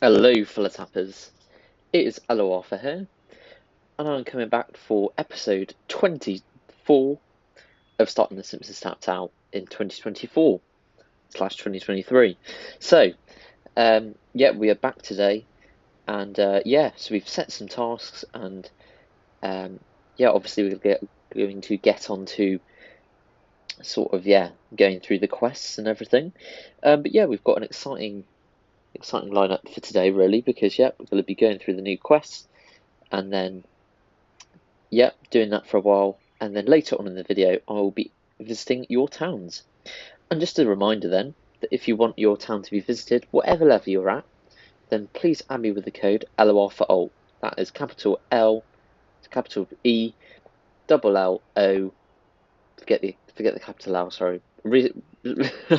Hello, fellow tappers. It is ElloArfur here, and I'm coming back for episode 24 of starting the Simpsons Tapped Out in 2024/2023. So, we are back today, and so we've set some tasks, and obviously we're going to get on to going through the quests and everything. We've got an exciting lineup for today, really, because we're going to be going through the new quests, and then doing that for a while, and then later on in the video I will be visiting your towns. And just a reminder then, that if you want your town to be visited, whatever level you're at, then please add me with the code ElloArfurALT. That is capital L, capital E, double L O. Forget the capital L. Sorry.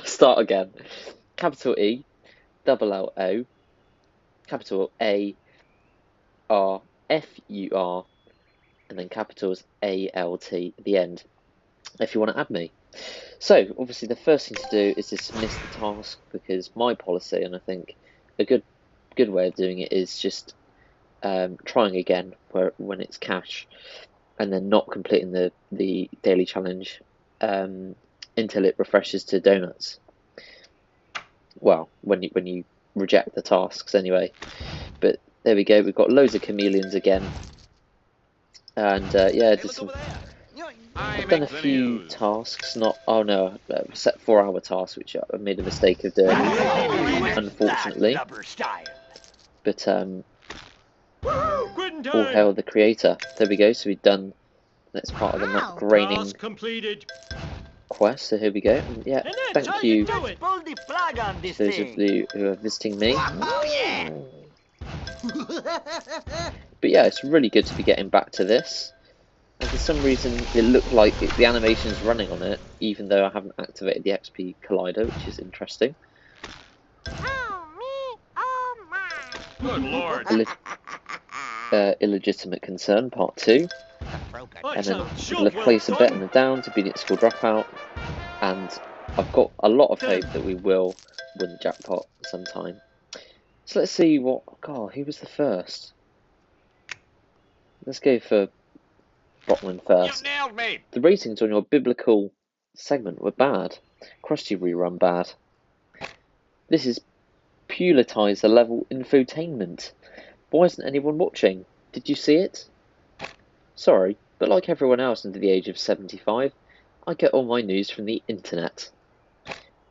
Start again. Capital E, double L O, capital A R F U R, and then capitals ALT at the end, if you want to add me. So obviously the first thing to do is dismiss the task, because my policy, and I think a good way of doing it, is just trying again when it's cash, and then not completing the daily challenge until it refreshes to donuts. Well, when you reject the tasks anyway. But there we go, we've got loads of chameleons again, and I've done a few tasks, set 4-hour tasks, which I made a mistake of doing, unfortunately. But all hail the creator. There we go, so we've done that's part of the nut graining quest, so here we go. And thank you to those of you who are visiting me. But it's really good to be getting back to this. And for some reason, it looked like the animation is running on it, even though I haven't activated the XP Collider, which is interesting. Good Lord. Illegitimate concern, part 2. And then we'll place a bet in the down to beat it school dropout. And I've got a lot of hope that we will win the jackpot sometime. So let's see who was the first? Let's go for Brockman first. The ratings on your biblical segment were bad. Krusty rerun bad. This is Pulitizer level infotainment. Why isn't anyone watching? Did you see it? Sorry, but like everyone else under the age of 75, I get all my news from the internet.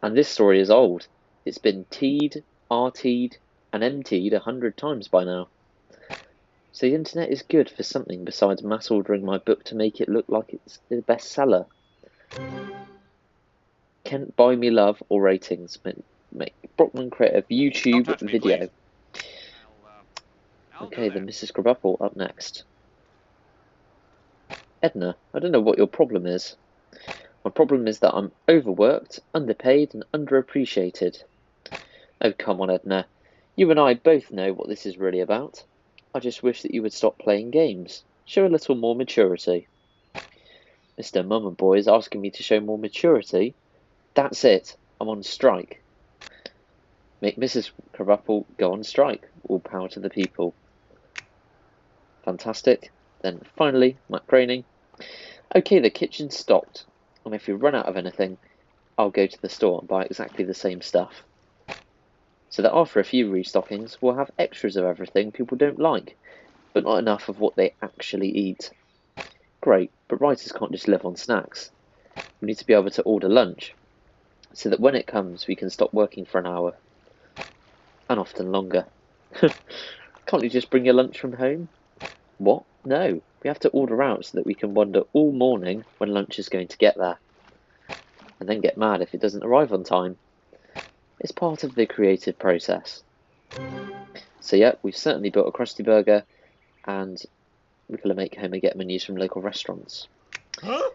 And this story is old. It's been T'd, RT'd, and MT'd 100 times by now. So the internet is good for something besides mass ordering my book to make it look like it's the bestseller. Can't buy me love or ratings. Make Brockman create a YouTube video. Okay, then Mrs. Krabappel up next. Edna, I don't know what your problem is. My problem is that I'm overworked, underpaid, and underappreciated. Oh, come on, Edna. You and I both know what this is really about. I just wish that you would stop playing games. Show a little more maturity. Mr. Mama Boy is asking me to show more maturity. That's it. I'm on strike. Make Mrs. Krabappel go on strike. All power to the people. Fantastic. Then finally, Matt Groening. Okay, the kitchen's stocked. And if we run out of anything, I'll go to the store and buy exactly the same stuff. So that after a few restockings, we'll have extras of everything people don't like, but not enough of what they actually eat. Great, but writers can't just live on snacks. We need to be able to order lunch, so that when it comes, we can stop working for an hour. And often longer. Can't you just bring your lunch from home? What? No, we have to order out so that we can wonder all morning when lunch is going to get there. And then get mad if it doesn't arrive on time. It's part of the creative process. So we've certainly built a Krusty Burger, and we're going to make home and get menus from local restaurants. I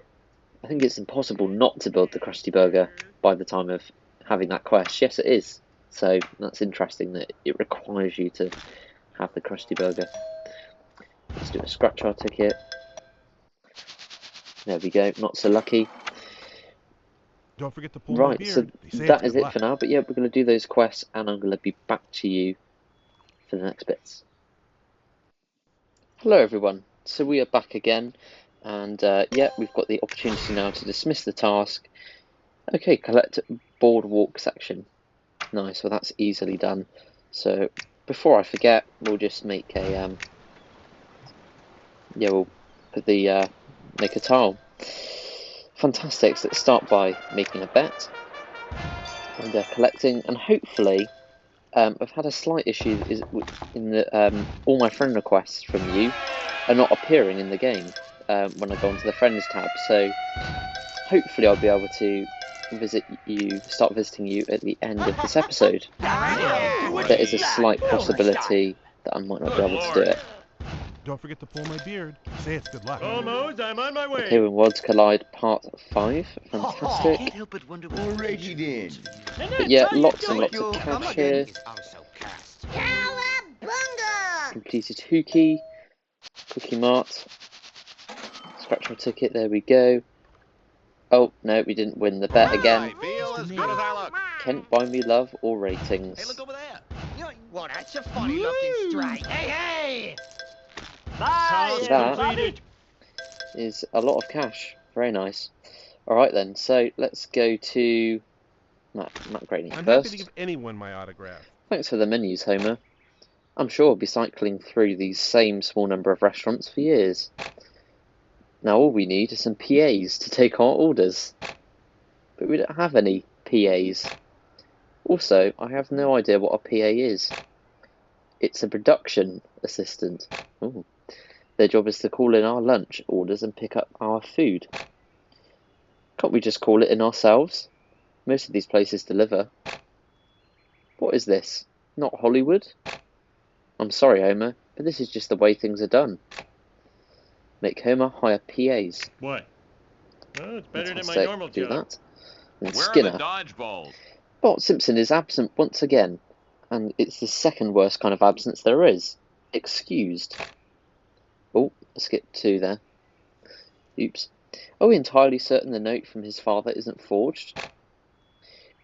think it's impossible not to build the Krusty Burger by the time of having that quest. Yes, it is. So that's interesting that it requires you to have the Krusty Burger. Let's do a scratch our ticket. There we go, not so lucky. Don't forget to pull my beard. So that is it for now. But we're going to do those quests, and I'm going to be back to you for the next bits. Hello everyone, so we are back again, and yeah, we've got the opportunity now to dismiss the task. Okay, collect boardwalk section. Nice, well that's easily done. So before I forget, we'll just make a we'll put the make a tile. Fantastic. So let's start by making a bet and collecting, and hopefully I've had a slight issue in that all my friend requests from you are not appearing in the game when I go onto the friends tab. So hopefully I'll be able to start visiting you at the end of this episode. There is a slight possibility that I might not be able to do it. Don't forget to pull my beard. Say it's good luck. Almost, I'm on my way. Okay, when worlds collide, part 5. Fantastic. Can't help but wonder alrighty then. But yeah, lots and lots of cash here. Completed Hookie, Cookie Mart, scratch my ticket, there we go. Oh, no, we didn't win the bet again. I feel as good as I look. Kent, buy me love or ratings? Hey, look over there. Well, that's a funny looking strike. Hey, hey! Task That completed. is a lot of cash. Very nice. Alright then, so let's go to Matt Graney I'm happy to first. give anyone my autograph. Thanks for the menus, Homer. I'm sure I'll be cycling through these same small number of restaurants for years. Now all we need are some PAs to take our orders. But we don't have any PAs. Also, I have no idea what a PA is. It's a production assistant. Ooh. Their job is to call in our lunch orders and pick up our food. Can't we just call it in ourselves? Most of these places deliver. What is this? Not Hollywood? I'm sorry, Homer, but this is just the way things are done. Make Homer hire PAs. What? Well, it's better than my Fantastic. normal Do job. that. And Where Skinner. are the dodgeballs? Bart Simpson is absent once again, and it's the second worst kind of absence there is. Excused. Oh, I skipped 2 there. Oops. Are we entirely certain the note from his father isn't forged?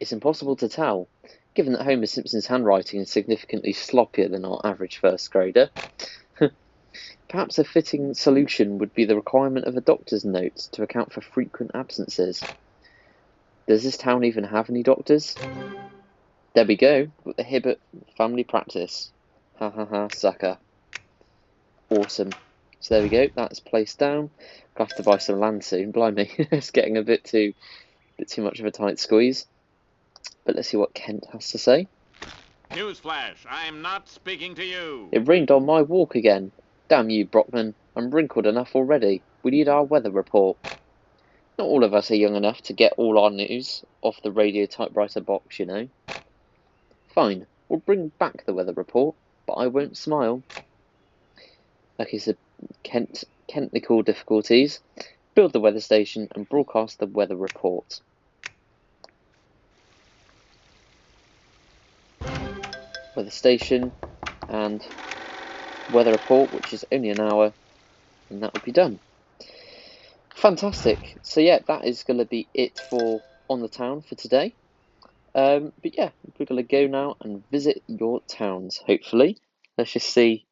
It's impossible to tell, given that Homer Simpson's handwriting is significantly sloppier than our average first grader. Perhaps a fitting solution would be the requirement of a doctor's note to account for frequent absences. Does this town even have any doctors? There we go, with the Hibbert family practice. Ha ha ha, sucker. Awesome. So there we go, that's placed down. I'll have to buy some land soon, blimey. It's getting a bit too much of a tight squeeze. But let's see what Kent has to say. Newsflash, I'm not speaking to you. It rained on my walk again. Damn you, Brockman. I'm wrinkled enough already. We need our weather report. Not all of us are young enough to get all our news off the radio typewriter box, you know. Fine, we'll bring back the weather report, but I won't smile. Okay, so technical difficulties. Build the weather station and broadcast the weather report. Weather station and weather report, which is only an hour, and that will be done. Fantastic. So yeah, that is going to be it for On the Town for today. But yeah, we're going to go now and visit your towns, hopefully. Let's just see.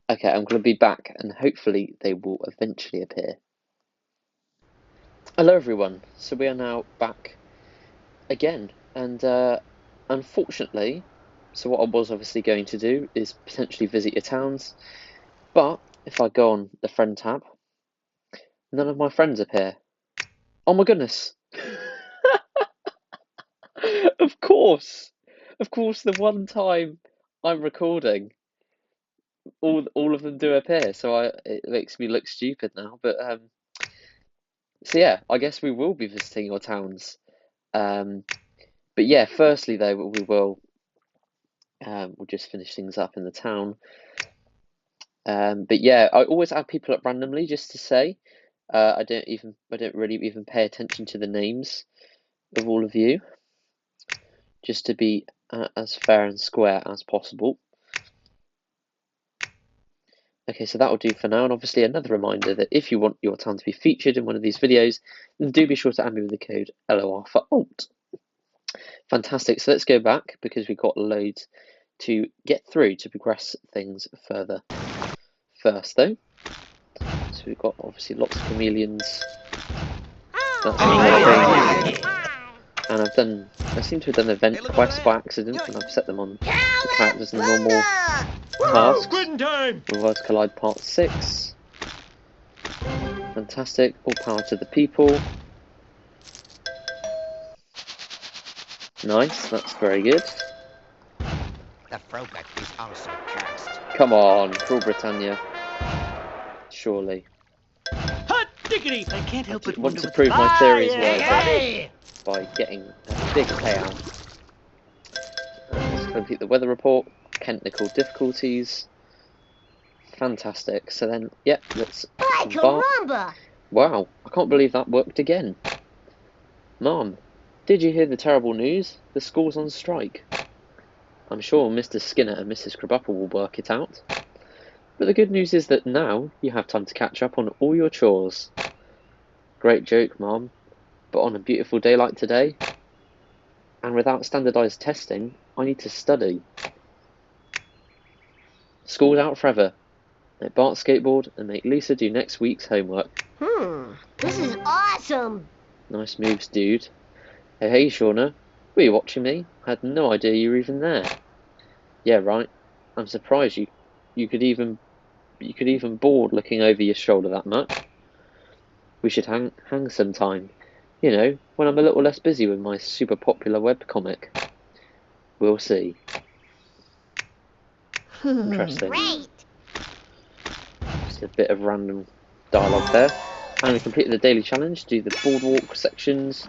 Okay, I'm going to be back, and hopefully they will eventually appear. Hello everyone, so we are now back again, and unfortunately, so what I was obviously going to do is potentially visit your towns, but if I go on the friend tab, none of my friends appear. Oh my goodness! Of course, the one time I'm recording, all of them do appear. So it makes me look stupid now. But so yeah, I guess we will be visiting your towns. But yeah, firstly though, we'll just finish things up in the town. But yeah, I always add people up randomly just to say. I don't really even pay attention to the names of all of you, just to be as fair and square as possible. Okay, so that will do for now, and obviously another reminder that if you want your town to be featured in one of these videos, then do be sure to add me with the code ElloArfurALT. Fantastic, so let's go back, because we've got loads to get through to progress things further. First, though, so we've got obviously lots of chameleons. That's and I seem to have done event quests by accident, and I've set them on the characters in the normal tasks. Reverse Collide Part 6. Fantastic. All power to the people. Nice, that's very good. The throwback is also cursed. Come on, Cruel Britannia. Surely. Hot diggity! I can't help but Want wonder to what prove the... my theories Hey! by getting a big payout. Let's complete the weather report. Technical difficulties. Fantastic. So then, yep, let's embark. Wow, I can't believe that worked again. Mom, did you hear the terrible news? The school's on strike. I'm sure Mr. Skinner and Mrs. Krabappel will work it out. But the good news is that now you have time to catch up on all your chores. Great joke, Mom. But on a beautiful day like today, and without standardised testing, I need to study. School's out forever. Make Bart skateboard and make Lisa do next week's homework. This is awesome! Nice moves, dude. Hey, Shauna. Were you watching me? I had no idea you were even there. Yeah, right. I'm surprised you could even board looking over your shoulder that much. We should hang sometime. You know, when I'm a little less busy with my super popular webcomic. We'll see. Interesting. Great! Just a bit of random dialogue there. And we completed the daily challenge, do the boardwalk sections.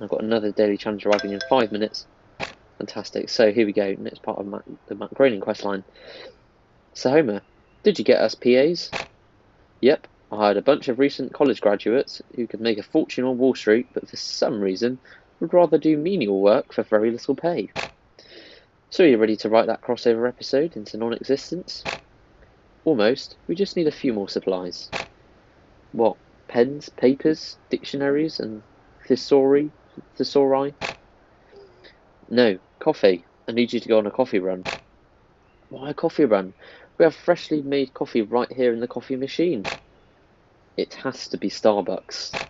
I've got another daily challenge arriving in 5 minutes. Fantastic. So here we go, next part of the Matt Groening questline. So Homer, did you get us PAs? Yep, I hired a bunch of recent college graduates who could make a fortune on Wall Street, but for some reason would rather do menial work for very little pay. So are you ready to write that crossover episode into non-existence? Almost. We just need a few more supplies. What? Pens, papers, dictionaries, and thesauri? No, coffee. I need you to go on a coffee run. Why a coffee run? We have freshly made coffee right here in the coffee machine. It has to be Starbucks.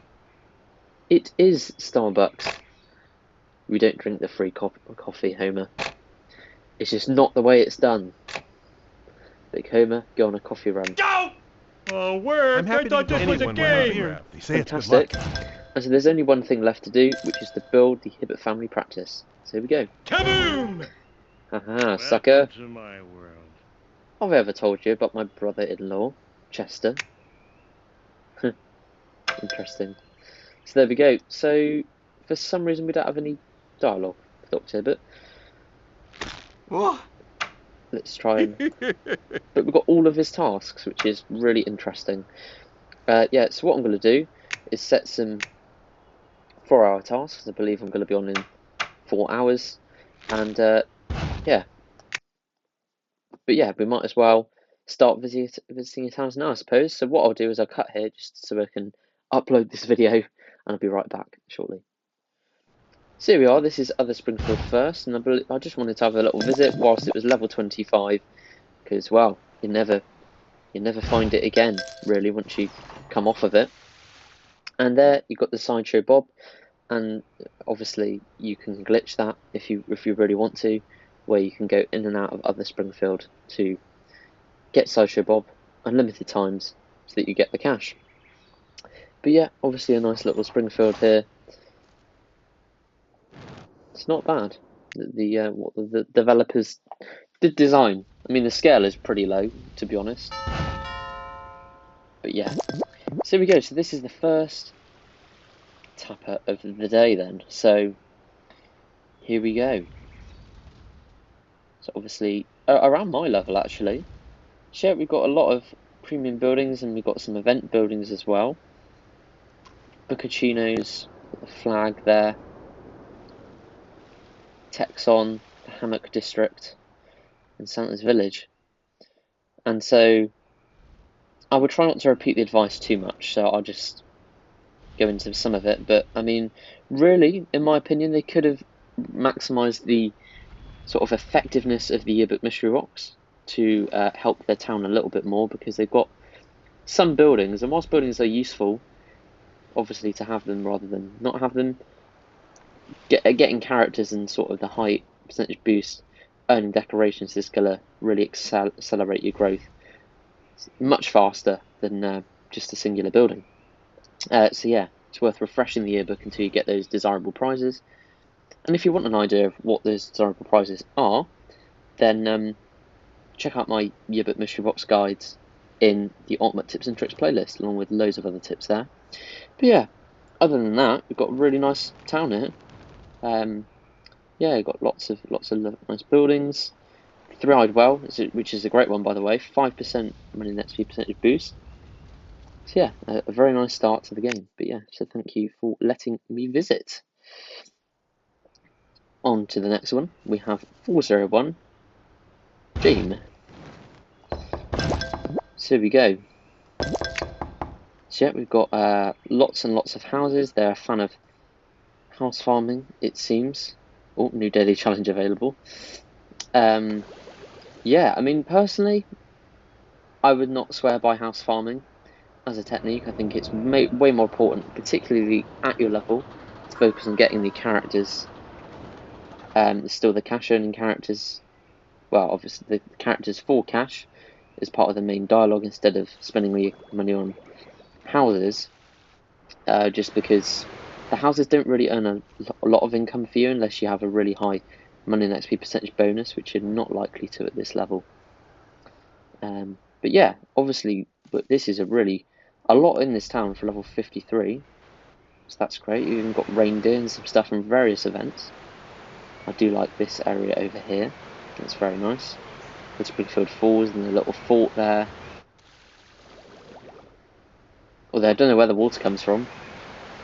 It is Starbucks. We don't drink the free coffee, Homer. It's just not the way it's done. Big Homer, go on a coffee run. Go! Oh, word! I'm happy I thought to this was a anyone wearing game! beard. They say it's good luck. Fantastic. And so there's only one thing left to do, which is to build the Hibbert family practice. So here we go. Kaboom! Haha, sucker. To my world. Have I ever told you about my brother-in-law, Chester? Interesting. So there we go. So for some reason we don't have any dialogue for Dr. Hibbert. What? Let's try and... But we've got all of his tasks, which is really interesting. Yeah, so what I'm going to do is set some 4-hour tasks. I believe I'm going to be on in 4 hours. And yeah. But yeah, we might as well start visiting your towns now, I suppose. So what I'll do is I'll cut here just so I can upload this video, and I'll be right back shortly. So here we are, this is Other Springfield First, and I just wanted to have a little visit whilst it was level 25, because, well, you never find it again, really, once you come off of it. And there, you've got the Sideshow Bob, and obviously you can glitch that if you really want to, where you can go in and out of Other Springfield to get Sideshow Bob unlimited times so that you get the cash. But yeah, obviously a nice little Springfield here. It's not bad. What the developers did design. I mean, the scale is pretty low, to be honest. But yeah. So here we go. So this is the first tapper of the day then. So here we go. So obviously around my level actually. So we've got a lot of premium buildings and we've got some event buildings as well. Buccacino's, the flag there. Texon, the Hammock District, and Santa's Village. And so I would try not to repeat the advice too much, so I'll just go into some of it. But I mean, really, in my opinion, they could have maximised the sort of effectiveness of the Yearbook mystery box to help their town a little bit more, because they've got some buildings, and whilst buildings are useful, obviously, to have them rather than not have them, getting characters and sort of the high percentage boost earning decorations is going to really accelerate your growth much faster than just a singular building. So yeah, it's worth refreshing the yearbook until you get those desirable prizes. And if you want an idea of what those desirable prizes are, then check out my yearbook mystery box guides in the Ultimate Tips and Tricks playlist, along with loads of other tips there. But yeah, other than that, we've got a really nice town here. Yeah, you've got lots of nice buildings. Thrived well, which is a great one, by the way. 5% money next few percentage boost. So yeah, a very nice start to the game. But yeah, so thank you for letting me visit. On to the next one. We have 401 Dream. So here we go. So yeah, we've got lots and lots of houses. They're a fan of house farming, it seems. Oh, new daily challenge available. Yeah, I mean, personally, I would not swear by house farming as a technique. I think it's way more important, particularly at your level, to focus on getting the characters, still the cash earning characters. Well, obviously the characters for cash as part of the main dialogue, instead of spending your money on houses, just because the houses don't really earn a lot of income for you unless you have a really high money and XP percentage bonus, which you're not likely to at this level. But yeah, obviously, but this is a lot in this town for level 53, so that's great. You've even got reindeer and some stuff from various events. I do like this area over here. It's very nice. The Springfield Falls and the little fort there. Although I don't know where the water comes from.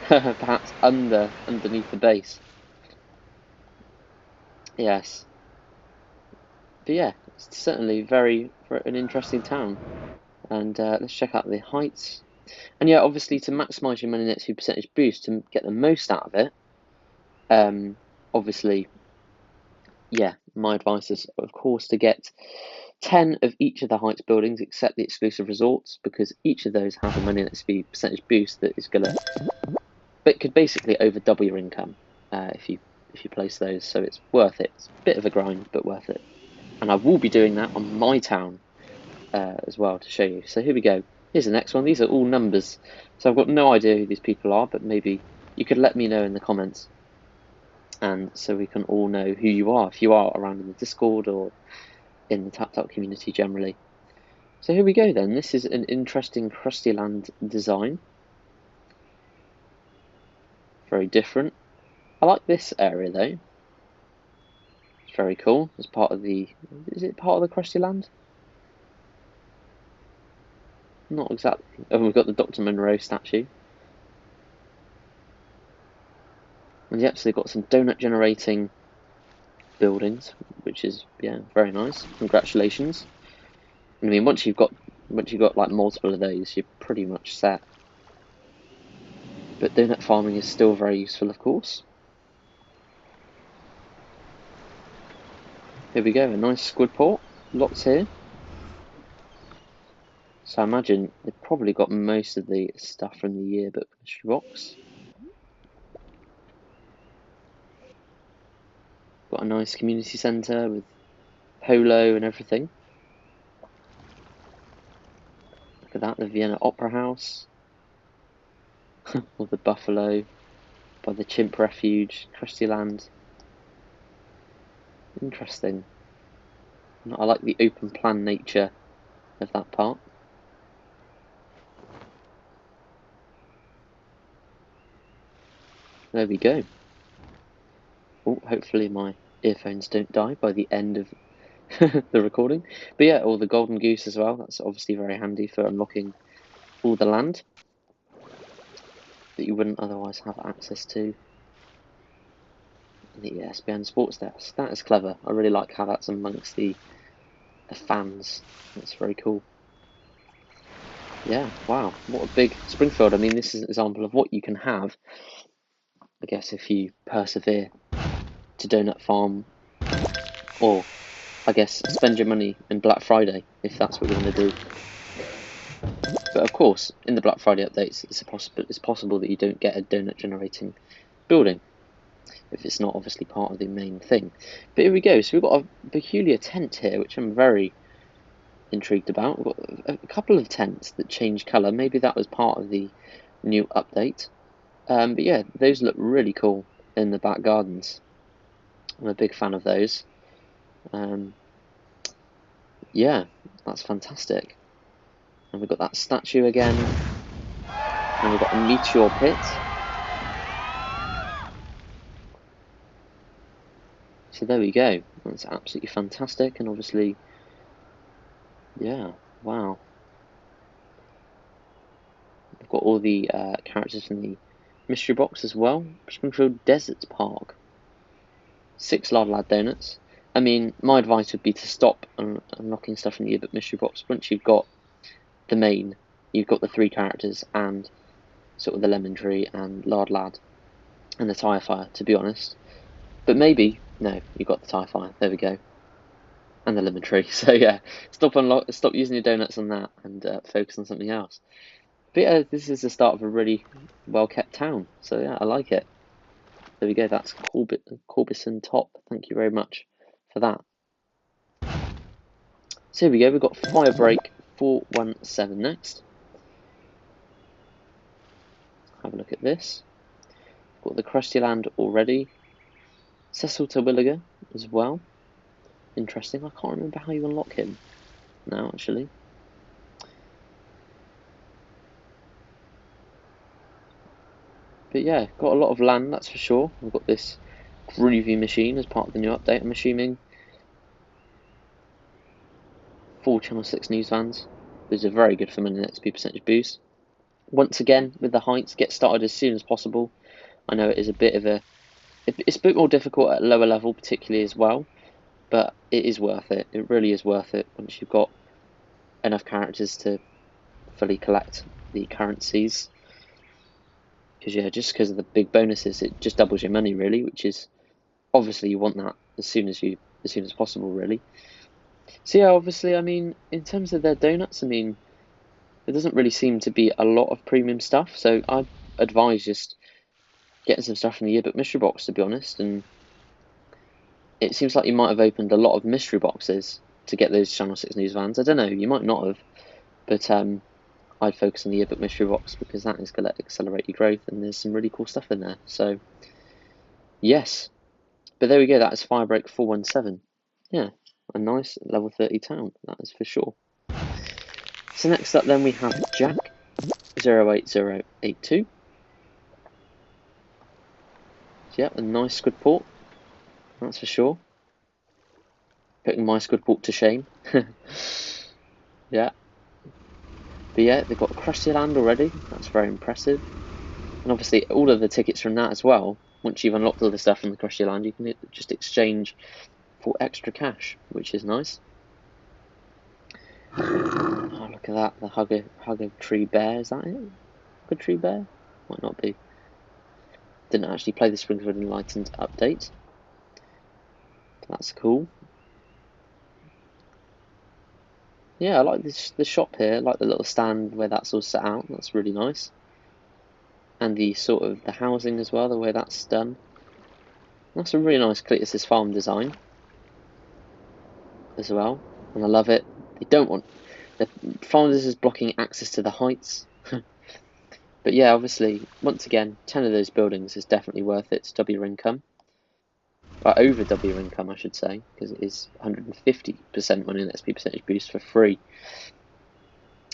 Perhaps underneath the base. Yes. But yeah, it's certainly very an interesting town. And let's check out the heights. And yeah, obviously to maximise your money next few percentage boost, to get the most out of it, obviously, yeah, my advice is, of course, to get 10 of each of the heights buildings except the exclusive resorts, because each of those have a money next few percentage boost that is gonna, but could basically over double your income if you place those. So it's worth it. It's a bit of a grind, but worth it. And I will be doing that on my town as well to show you. So here we go. Here's the next one. These are all numbers, so I've got no idea who these people are, but maybe you could let me know in the comments, and so we can all know who you are, if you are around in the Discord or in the TapTap community generally. So here we go then. This is an interesting Krusty Land design. Very different. I like this area though. It's very cool. It's part of the... Is it part of the Krusty Land? Not exactly. Oh, we've got the Dr. Monroe statue. And yep, so they've got some donut generating buildings, which is, yeah, very nice. Congratulations. I mean, once you've got like multiple of those, you're pretty much set. But donut farming is still very useful, of course. Here we go, a nice squid port. Lots here. So I imagine they've probably got most of the stuff from the yearbook mystery box. Got a nice community centre with polo and everything. Look at that, the Vienna Opera House. Or the Buffalo by the Chimp Refuge, Krusty Land. Interesting. I like the open plan nature of that part. There we go. Oh, hopefully my earphones don't die by the end of the recording. But yeah, or the golden goose as well. That's obviously very handy for unlocking all the land that you wouldn't otherwise have access to in the ESPN Sports Desk. That is clever. I really like how that's amongst the fans. That's very cool. Yeah, wow, what a big Springfield. I mean, this is an example of what you can have, I guess, if you persevere to donut farm Or, I guess, spend your money in Black Friday, if that's what you want to do. But of course, in the Black Friday updates, it's possible that you don't get a donut generating building, if it's not obviously part of the main thing. But here we go, so we've got a peculiar tent here, which I'm very intrigued about. We've got a couple of tents that change colour. Maybe that was part of the new update. But yeah, those look really cool in the back gardens. I'm a big fan of those. Yeah, that's fantastic. And we've got that statue again. And we've got a meteor pit. So there we go. That's absolutely fantastic. And obviously, yeah, wow. We've got all the characters from the mystery box as well. Springfield Desert Park. 6 Lard Lad donuts. I mean, my advice would be to stop unlocking stuff in the Yearbook mystery box. Once you've got the main, you've got the 3 characters and sort of the lemon tree and Lard Lad and the Tire Fire, to be honest. But maybe, no, you've got the Tire Fire, there we go. And the lemon tree. So yeah, stop using your donuts on that and focus on something else. But yeah, this is the start of a really well kept town. So yeah, I like it. There we go, that's Corbison Top. Thank you very much for that. So here we go, we've got Firebreak 417 next. Have a look at this. Got the Krusty Land already. Cecil Terwilliger as well. Interesting, I can't remember how you unlock him now actually. But yeah, got a lot of land, that's for sure. We've got this groovy machine as part of the new update, I'm assuming. 4 Channel 6 news vans. Those are very good for money XP percentage boost. Once again, with the heights, get started as soon as possible. I know it is a bit of it's a bit more difficult at lower level, particularly as well, but it is worth it. It really is worth it once you've got enough characters to fully collect the currencies. Because yeah, just because of the big bonuses, it just doubles your money really, which is obviously you want that as soon as possible really. So yeah, obviously, I mean, in terms of their donuts, I mean, there doesn't really seem to be a lot of premium stuff, so I'd advise just getting some stuff from the Yearbook mystery box, to be honest. And it seems like you might have opened a lot of mystery boxes to get those Channel 6 news vans. I don't know, you might not have, but I'd focus on the Yearbook mystery box because that is going to accelerate your growth, and there's some really cool stuff in there. So yes, but there we go. That is Firebreak 417. Yeah, a nice level 30 town, that is for sure. So next up then we have Jack 08082. So yeah, a nice squid port, that's for sure. Putting my squid port to shame. Yeah. But yeah, they've got Krusty Land already, that's very impressive. And obviously all of the tickets from that as well, once you've unlocked all the stuff from the Krusty Land, you can just exchange for extra cash, which is nice. Oh, look at that, the Hugger Tree Bear, is that it? Hugger Tree Bear? Might not be. Didn't actually play the Springfield Enlightened update. That's cool. Yeah, I like the shop here, I like the little stand where that's all set out, that's really nice. And the sort of the housing as well, the way that's done. That's a really nice Cletus's farm design as well, and I love it. They don't want the farmers is blocking access to the heights. But yeah, obviously, once again, 10 of those buildings is definitely worth it to double your income. Over double your income, I should say, because it is 150% money and XP percentage boost for free.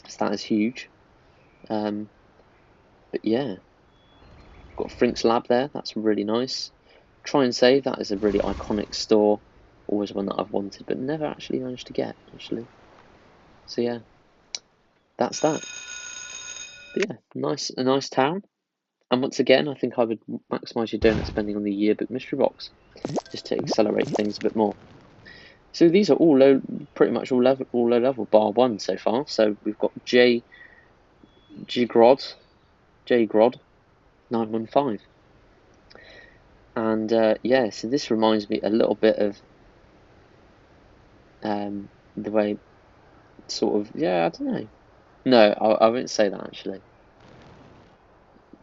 So that is huge. But yeah, got Frink's Lab there, that's really nice. Try and Save, that is a really iconic store. Always one that I've wanted, but never actually managed to get, actually. So yeah, that's that. But yeah, a nice town. And once again, I think I would maximise your donut spending on the Yearbook mystery box, just to accelerate things a bit more. So these are all pretty much all low level, bar 1 so far. So we've got J Grod 915. And yeah, so this reminds me a little bit of The way, sort of, yeah, I don't know. No, I wouldn't say that actually,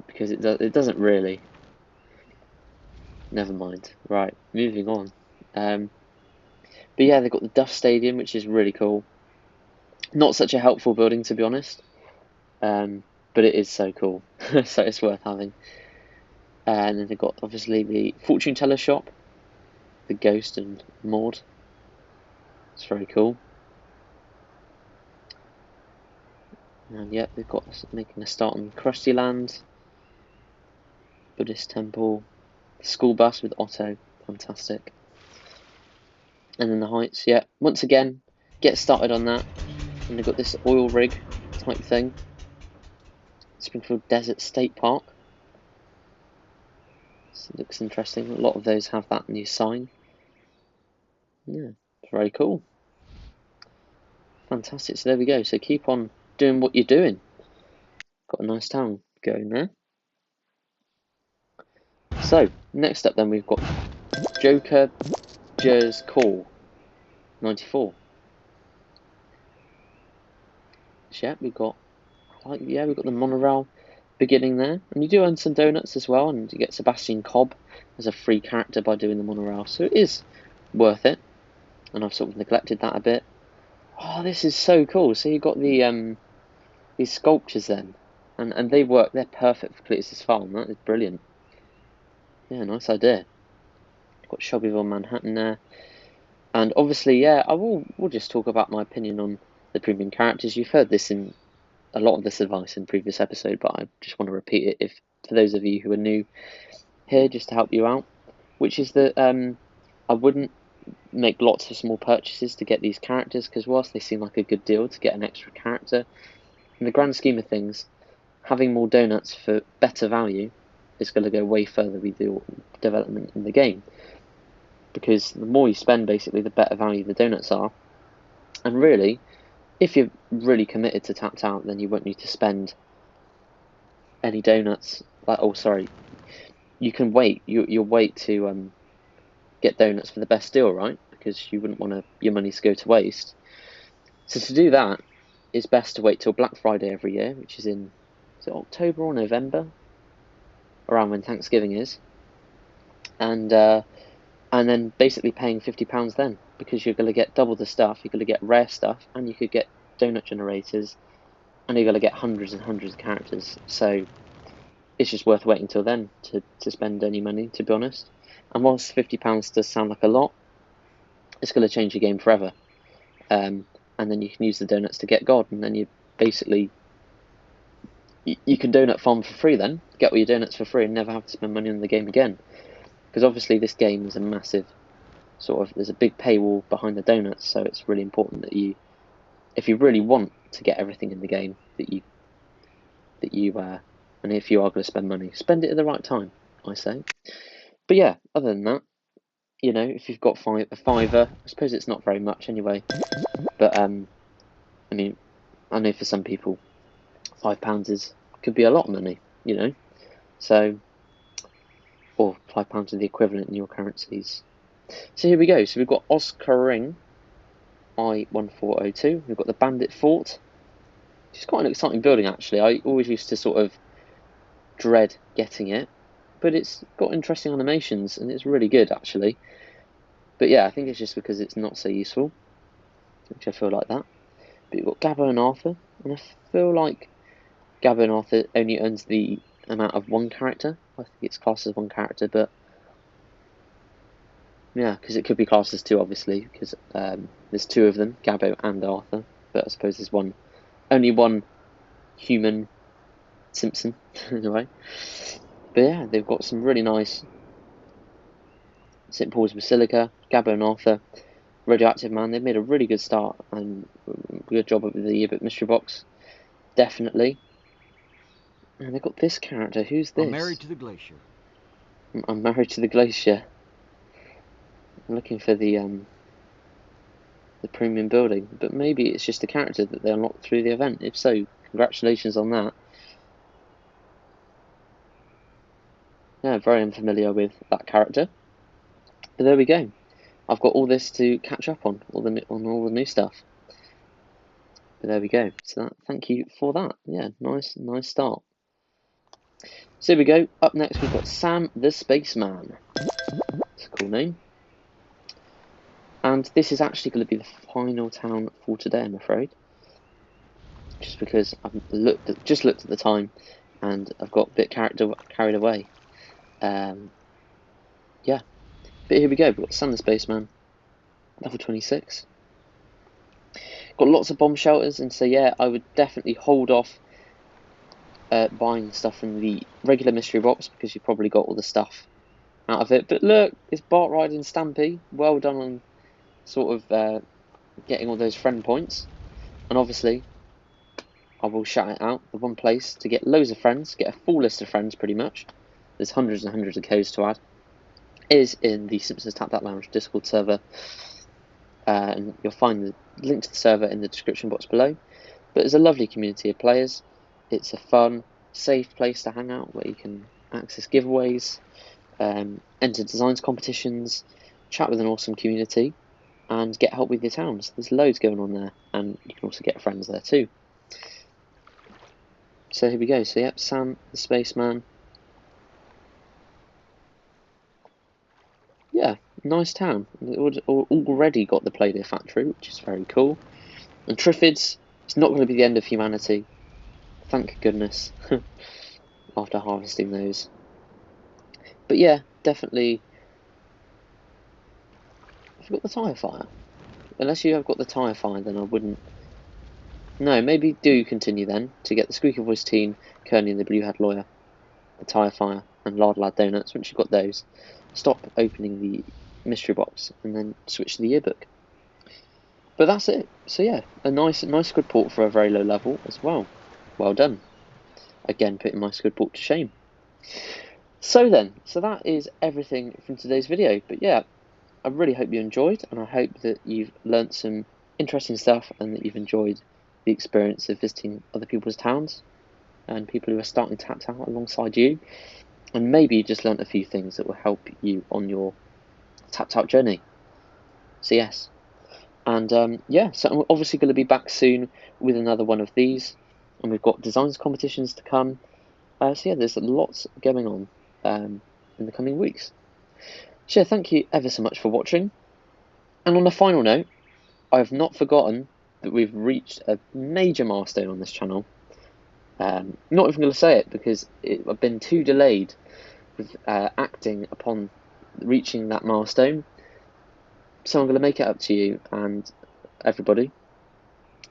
because it doesn't really. Never mind. Right, moving on. But yeah, they've got the Duff Stadium, which is really cool. Not such a helpful building, to be honest, but it is so cool, so it's worth having. And then they've got obviously the fortune teller shop, the Ghost and Maud. It's very cool. And yep, they've got making a start on Krusty Land, Buddhist temple, school bus with Otto, fantastic. And then the Heights, yeah, once again, get started on that. And they've got this oil rig type thing. Springfield Desert State Park. So it looks interesting. A lot of those have that new sign. Yeah, very cool. Fantastic. So there we go. So keep on doing what you're doing. Got a nice town going there. So next up then we've got Joker Jers Call 94. So yeah, we've got the monorail beginning there, and you do earn some donuts as well, and you get Sebastian Cobb as a free character by doing the monorail, so it is worth it. And I've sort of neglected that a bit. Oh, this is so cool. So you've got the these sculptures then, and they work. They're perfect for Cletus's farm. That is brilliant. Yeah, nice idea. Got Shelbyville, Manhattan there, and obviously, yeah, we'll just talk about my opinion on the premium characters. You've heard this in a lot of this advice in previous episode, but I just want to repeat it if for those of you who are new here, just to help you out, which is that I wouldn't make lots of small purchases to get these characters, because whilst they seem like a good deal to get an extra character, in the grand scheme of things, having more donuts for better value is going to go way further with your development in the game, because the more you spend, basically, the better value the donuts are. And really, if you're really committed to Tapped Out, then you won't need to spend any donuts. You can wait. You'll wait to get donuts for the best deal, right? Because you wouldn't want your money to go to waste. So to do that, it's best to wait till Black Friday every year, which is in October or November, around when Thanksgiving is, and then basically paying £50 then, because you're going to get double the stuff. You're going to get rare stuff, and you could get donut generators, and you're going to get hundreds and hundreds of characters. So it's just worth waiting till then to spend any money, to be honest. And whilst £50 does sound like a lot, it's going to change your game forever. And then you can use the donuts to get God, and then you basically you can donut farm for free then, get all your donuts for free and never have to spend money on the game again. Because obviously this game is a massive there's a big paywall behind the donuts, so it's really important that if you really want to get everything in the game, that you and if you are going to spend money, spend it at the right time, I say. But yeah, other than that, if you've got a fiver, I suppose it's not very much anyway, but I mean, I know for some people £5 could be a lot of money, so, or £5 is the equivalent in your currencies. So here we go. So we've got Oscar Ring I-1402. We've got the Bandit Fort, which is quite an exciting building actually. I always used to sort of dread getting it, but it's got interesting animations and it's really good actually. But yeah, I think it's just because it's not so useful, which I feel like that. But you've got Gabbo and Arthur, and I feel like Gabbo and Arthur only earns the amount of one character. I think it's classed as one character, but yeah, because it could be classed as two, obviously, because there's two of them, Gabbo and Arthur. But I suppose there's only one human Simpson in a way. But yeah, they've got some really nice St. Paul's Basilica, Gabbo and Arthur, Radioactive Man. They've made a really good start and good job of the Yearbook mystery box, definitely. And they've got this character. Who's this? I'm married to the glacier. I'm married to the glacier. I'm looking for the premium building, but maybe it's just a character that they unlocked through the event. If so, congratulations on that. Yeah, very unfamiliar with that character, but there we go. I've got all this to catch up on, all the new stuff. But there we go. So thank you for that. Yeah, nice start. So here we go. Up next we've got Sam the Spaceman. It's a cool name. And this is actually going to be the final town for today, I'm afraid. Just because I've just looked at the time, and I've got a bit carried away. Yeah, but here we go. We've got Sam the Spaceman, level 26. Got lots of bomb shelters, and so yeah, I would definitely hold off buying stuff from the regular mystery box because you've probably got all the stuff out of it. But look, it's Bart riding Stampy. Well done on sort of getting all those friend points. And obviously, I will shout it out. The one place to get loads of friends, get a full list of friends pretty much, there's hundreds and hundreds of codes to add, is in the Simpsons Tap That Lounge Discord server. And you'll find the link to the server in the description box below. But there's a lovely community of players. It's a fun, safe place to hang out where you can access giveaways, enter designs competitions, chat with an awesome community, and get help with your towns. There's loads going on there, and you can also get friends there too. So here we go. So yep, Sam the Spaceman. Yeah, nice town. It already got the Play-Doh factory, which is very cool. And Triffids, it's not going to be the end of humanity. Thank goodness. After harvesting those. But yeah, definitely. I've got the tyre fire. Unless you have got the tyre fire, then I wouldn't. No, maybe do continue then to get the Squeaky Voice Teen, Kearney and the Blue Hat Lawyer, the tyre fire, and Lard Lad Donuts. Once you've got those, stop opening the mystery box and then switch to the yearbook. But that's it. So yeah, a nice squid port for a very low level as well. Well done. Again, putting my squid port to shame. So that is everything from today's video. But yeah, I really hope you enjoyed, and I hope that you've learnt some interesting stuff and that you've enjoyed the experience of visiting other people's towns and people who are starting Tap Out alongside you. And maybe you just learnt a few things that will help you on your Tap Out journey. So yes. And yeah, so I'm obviously going to be back soon with another one of these. And we've got designs competitions to come. So yeah, there's lots going on in the coming weeks. So yeah, thank you ever so much for watching. And on a final note, I've not forgotten that we've reached a major milestone on this channel. Not even going to say it because I've been too delayed with acting upon reaching that milestone. So I'm going to make it up to you and everybody.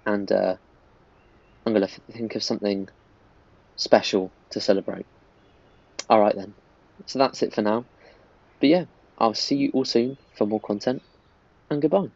And I'm going to think of something special to celebrate. Alright then. So that's it for now. But yeah, I'll see you all soon for more content. And goodbye.